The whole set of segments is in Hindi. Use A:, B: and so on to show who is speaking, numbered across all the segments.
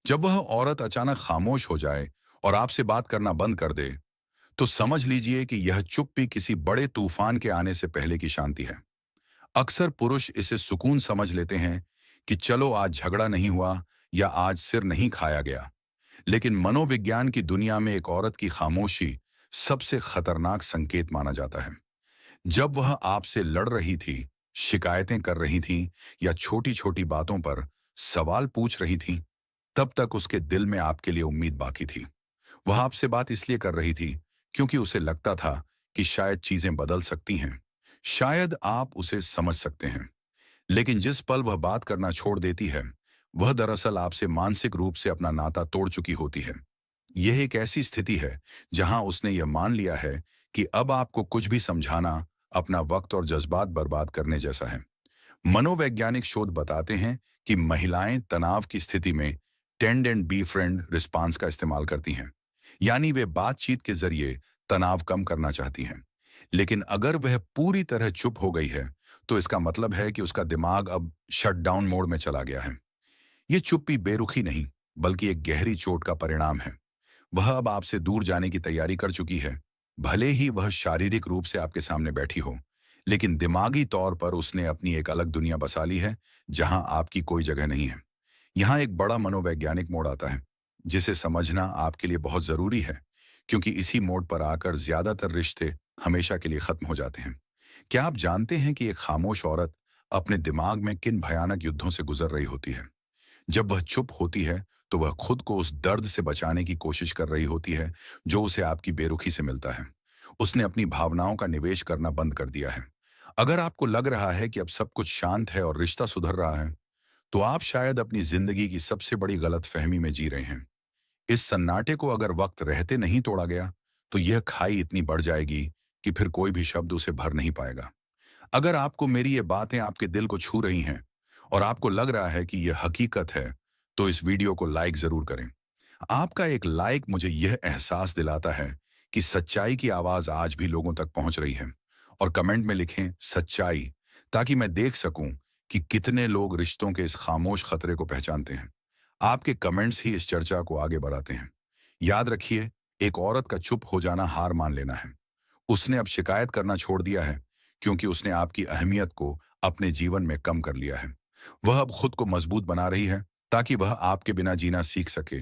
A: जब वह औरत अचानक खामोश हो जाए और आपसे बात करना बंद कर दे, तो समझ लीजिए कि यह चुप्पी किसी बड़े तूफान के आने से पहले की शांति है। अक्सर पुरुष इसे सुकून समझ लेते हैं कि चलो आज झगड़ा नहीं हुआ या आज सिर नहीं खाया गया। लेकिन मनोविज्ञान की दुनिया में एक औरत की खामोशी सबसे खतरनाक संकेत माना जाता है। जब वह आपसे लड़ रही थी, शिकायतें कर रही थी या छोटी छोटी बातों पर सवाल पूछ रही थी, तब तक उसके दिल में आपके लिए उम्मीद बाकी थी। वह आपसे बात इसलिए कर रही थी क्योंकि उसे लगता था कि शायद चीजें बदल सकती हैं। शायद आप उसे समझ सकते हैं। लेकिन जिस पल वह बात करना छोड़ देती है, वह दरअसल आपसे मानसिक रूप से अपना नाता तोड़ चुकी होती है। यह एक ऐसी स्थिति है जहां उसने यह मान लिया है कि अब आपको कुछ भी समझाना अपना वक्त और जज्बात बर्बाद करने जैसा है। मनोवैज्ञानिक शोध बताते हैं कि महिलाएं तनाव की स्थिति में tend and be friend response का इस्तेमाल करती हैं। यानी वे बातचीत के जरिए तनाव कम करना चाहती हैं। लेकिन अगर वह पूरी तरह चुप हो गई है, तो इसका मतलब है कि उसका दिमाग अब शट डाउन मोड में चला गया है। ये चुप्पी बेरुखी नहीं, बल्कि एक गहरी चोट का परिणाम है। वह अब आपसे दूर जाने की तैयारी कर चुकी है। भले ही वह शारीरिक रूप से आपके सामने बैठी हो, लेकिन दिमागी तौर पर उसने अपनी एक अलग दुनिया बसा ली है, जहां आपकी कोई जगह नहीं है। यहाँ एक बड़ा मनोवैज्ञानिक मोड़ आता है, जिसे समझना आपके लिए बहुत जरूरी है, क्योंकि इसी मोड़ पर आकर ज्यादातर रिश्ते हमेशा के लिए खत्म हो जाते हैं। क्या आप जानते हैं कि एक खामोश औरत अपने दिमाग में किन भयानक युद्धों से गुजर रही होती है? जब वह चुप होती है, तो वह खुद को उस दर्द से बचाने की कोशिश कर रही होती है जो उसे आपकी बेरुखी से मिलता है। उसने अपनी भावनाओं का निवेश करना बंद कर दिया है। अगर आपको लग रहा है कि अब सब कुछ शांत है और रिश्ता सुधर रहा है, तो आप शायद अपनी जिंदगी की सबसे बड़ी गलतफहमी में जी रहे हैं। इस सन्नाटे को अगर वक्त रहते नहीं तोड़ा गया, तो यह खाई इतनी बढ़ जाएगी कि फिर कोई भी शब्द उसे भर नहीं पाएगा। अगर आपको मेरी ये बातें आपके दिल को छू रही हैं और आपको लग रहा है कि यह हकीकत है, तो इस वीडियो को लाइक जरूर करें। आपका एक लाइक मुझे यह एहसास दिलाता है कि सच्चाई की आवाज आज भी लोगों तक पहुंच रही है। और कमेंट में लिखें सच्चाई, ताकि मैं देख सकूं कि कितने लोग रिश्तों के इस खामोश खतरे को पहचानते हैं। आपके कमेंट्स ही इस चर्चा को आगे बढ़ाते हैं। याद रखिए, एक औरत का चुप हो जाना हार मान लेना है। उसने अब शिकायत करना छोड़ दिया है, क्योंकि उसने आपकी अहमियत को अपने जीवन में कम कर लिया है। वह अब खुद को मजबूत बना रही है, ताकि वह आपके बिना जीना सीख सके।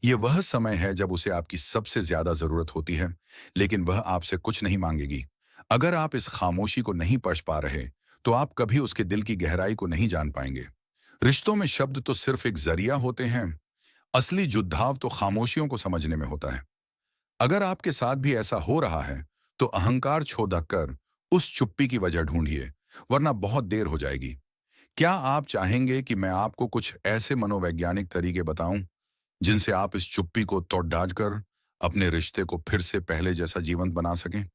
A: ये वह समय है जब उसे आपकी सबसे ज्यादा जरूरत होती है, लेकिन वह आपसे कुछ नहीं मांगेगी। अगर आप इस खामोशी को नहीं पढ़ पा रहे, तो आप कभी उसके दिल की गहराई को नहीं जान पाएंगे। रिश्तों में शब्द तो सिर्फ एक जरिया होते हैं। असली जुद्धाव तो खामोशियों को समझने में होता है। अगर आपके साथ भी ऐसा हो रहा है, तो अहंकार छोड़ कर उस चुप्पी की वजह ढूंढिए, वरना बहुत देर हो जाएगी। क्या आप चाहेंगे कि मैं आपको कुछ ऐसे मनोवैज्ञानिक तरीके बताऊं जिनसे आप इस चुप्पी को तोड़ डाज कर अपने रिश्ते को फिर से पहले जैसा जीवंत बना सकें?